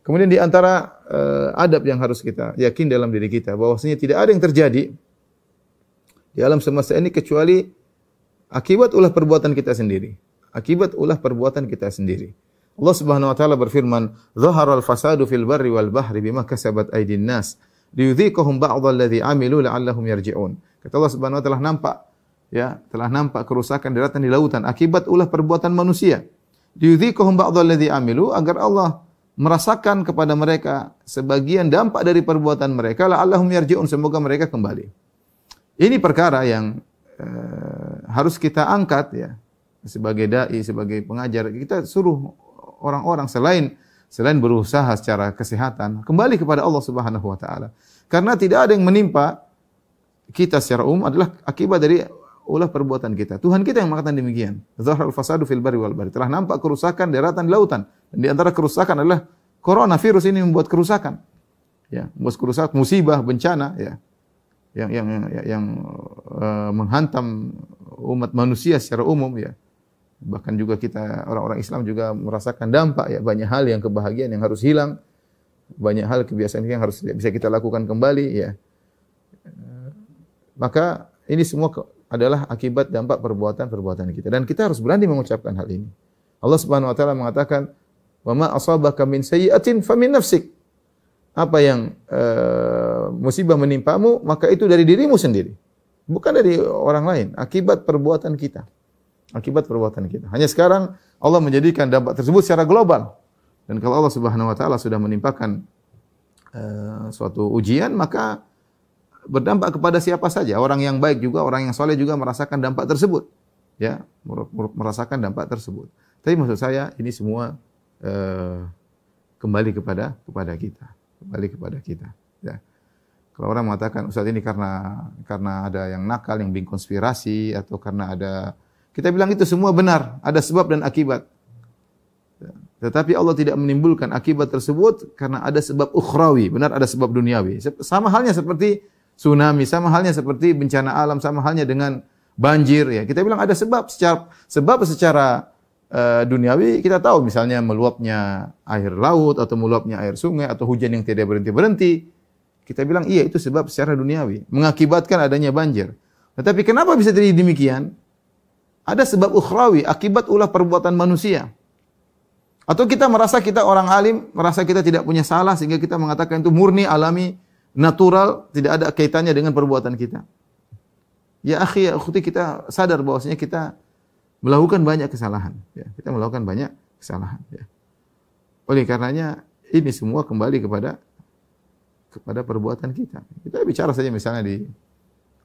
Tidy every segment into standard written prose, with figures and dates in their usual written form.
Kemudian di antara adab yang harus kita yakin dalam diri kita bahwasanya tidak ada yang terjadi di alam semesta ini kecuali akibat ulah perbuatan kita sendiri. Akibat ulah perbuatan kita sendiri. Allah Subhanahu wa taala berfirman, "Dhaharal fasadu fil barri wal bahri bima kasabat aydin nas, liyudhiqahum ba'dha alladhi 'amilu la'allahum yarji'un." Kata Allah Subhanahu wa taala telah nampak kerusakan di daratan di lautan akibat ulah perbuatan manusia. Liyudhiqahum ba'dha alladhi 'amilu, agar Allah merasakan kepada mereka sebagian dampak dari perbuatan mereka, la'allahum yarji'un, semoga mereka kembali. Ini perkara yang harus kita angkat ya. Sebagai dai, sebagai pengajar, kita suruh orang-orang selain berusaha secara kesehatan, kembali kepada Allah Subhanahu wa taala. Karena tidak ada yang menimpa kita secara umum adalah akibat dari ulah perbuatan kita. Tuhan kita yang mengatakan demikian. Zaharal fasadu fil barri wal bahri. Telah nampak kerusakan di daratan di lautan. Dan di antara kerusakan adalah corona, virus ini membuat kerusakan. Ya, membuat kerusakan, musibah, bencana ya. Yang menghantam umat manusia secara umum ya. Bahkan juga kita orang-orang Islam juga merasakan dampak ya, banyak hal yang kebahagiaan yang harus hilang, banyak hal kebiasaan yang harus bisa kita lakukan kembali ya. Maka ini semua adalah akibat dampak perbuatan kita dan kita harus berani mengucapkan hal ini. Allah Subhanahu wa taala mengatakan, "Wa ma asabaka min sayyi'atin famin nafsik." Apa yang musibah menimpamu, maka itu dari dirimu sendiri. Bukan dari orang lain, akibat perbuatan kita. Akibat perbuatan kita. Hanya sekarang Allah menjadikan dampak tersebut secara global. Dan kalau Allah Subhanahu wa taala sudah menimpakan suatu ujian, maka berdampak kepada siapa saja. Orang yang baik juga, orang yang soleh juga merasakan dampak tersebut. Ya, merasakan dampak tersebut. Tapi maksud saya ini semua kembali kepada kita. Kembali kepada kita. Ya. Kalau orang mengatakan Ustaz ini karena ada yang nakal, yang bikin konspirasi atau karena ada, kita bilang itu semua benar, ada sebab dan akibat. Tetapi Allah tidak menimbulkan akibat tersebut karena ada sebab ukhrawi, benar ada sebab duniawi. Sama halnya seperti tsunami, sama halnya seperti bencana alam, sama halnya dengan banjir ya. Kita bilang ada sebab secara duniawi kita tahu misalnya meluapnya air laut atau meluapnya air sungai atau hujan yang tidak berhenti-berhenti. Kita bilang iya itu sebab secara duniawi mengakibatkan adanya banjir. Tetapi kenapa bisa terjadi demikian? Ada sebab ukhrawi, akibat ulah perbuatan manusia. Atau kita merasa kita orang alim, merasa kita tidak punya salah sehingga kita mengatakan itu murni, alami, natural, tidak ada kaitannya dengan perbuatan kita. Ya akhi, ya ukhti, kita sadar bahwasanya kita melakukan banyak kesalahan. Ya, kita melakukan banyak kesalahan. Ya. Oleh karenanya ini semua kembali kepada perbuatan kita. Kita bicara saja misalnya di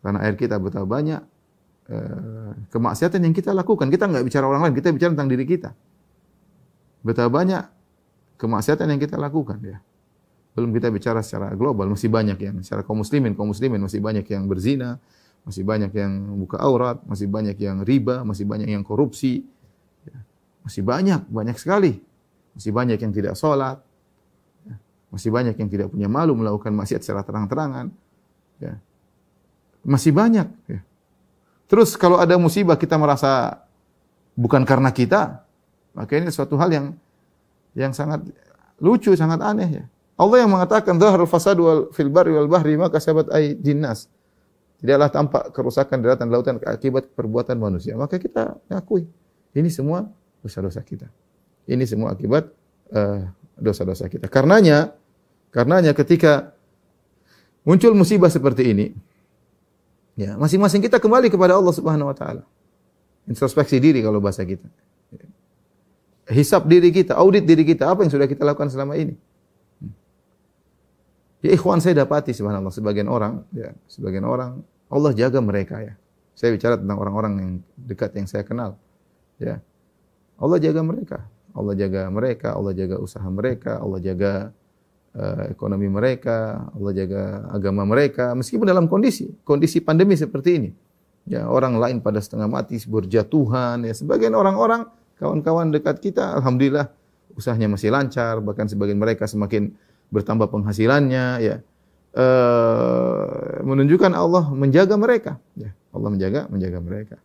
tanah air kita betapa banyak kemaksiatan yang kita lakukan. Kita enggak bicara orang lain, kita bicara tentang diri kita. Betapa banyak kemaksiatan yang kita lakukan ya. Belum kita bicara secara global, masih banyak yang secara kaum muslimin masih banyak yang berzina, masih banyak yang buka aurat, masih banyak yang riba, masih banyak yang korupsi. Ya. Masih banyak sekali. Masih banyak yang tidak salat. Masih banyak yang tidak punya malu melakukan maksiat secara terang-terangan. Ya. Masih banyak. Ya. Terus kalau ada musibah kita merasa bukan karena kita, maka ini suatu hal yang sangat lucu, sangat aneh. Ya. Allah yang mengatakan, "Dhaharul fasadu fil barri wal bahri ma kasabat aydin nas." Tidaklah tampak kerusakan di daratan lautan akibat perbuatan manusia. Maka kita akui, ini semua dosa-dosa kita. Ini semua akibat dosa-dosa kita. Karenanya ketika muncul musibah seperti ini, ya, masing-masing kita kembali kepada Allah Subhanahu wa taala. Introspeksi diri kalau bahasa kita. Hisab diri kita, audit diri kita, apa yang sudah kita lakukan selama ini. Ya ikhwan, saya dapati subhanallah sebagian orang Allah jaga mereka ya. Saya bicara tentang orang-orang yang dekat yang saya kenal. Ya. Allah jaga mereka. Allah jaga usaha mereka, Allah jaga ekonomi mereka, Allah jaga agama mereka, meskipun dalam kondisi pandemi seperti ini. Ya, orang lain pada setengah mati, berjatuhan, ya sebagian orang-orang, kawan-kawan dekat kita, alhamdulillah usahanya masih lancar, bahkan sebagian mereka semakin bertambah penghasilannya, ya. Menunjukkan Allah menjaga mereka, ya. Allah menjaga mereka.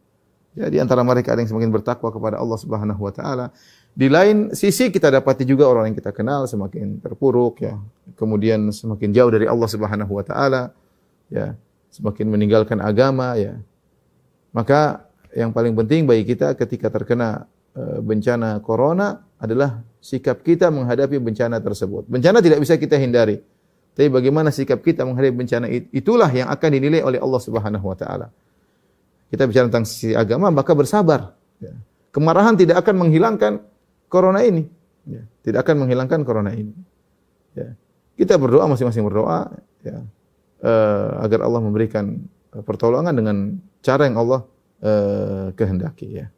Ya, di antara mereka ada yang semakin bertakwa kepada Allah Subhanahu wa taala. Di lain sisi kita dapati juga orang yang kita kenal semakin terpuruk ya. Kemudian semakin jauh dari Allah Subhanahu wa taala ya, semakin meninggalkan agama ya. Maka yang paling penting bagi kita ketika terkena bencana corona adalah sikap kita menghadapi bencana tersebut. Bencana tidak bisa kita hindari. Tapi bagaimana sikap kita menghadapi bencana itulah yang akan dinilai oleh Allah Subhanahu wa taala. Kita bicara tentang sisi agama, maka bersabar. Ya. Kemarahan tidak akan menghilangkan corona ini. Ya. Tidak akan menghilangkan corona ini. Ya. Kita berdoa, masing-masing berdoa ya, agar Allah memberikan pertolongan dengan cara yang Allah kehendaki. Ya.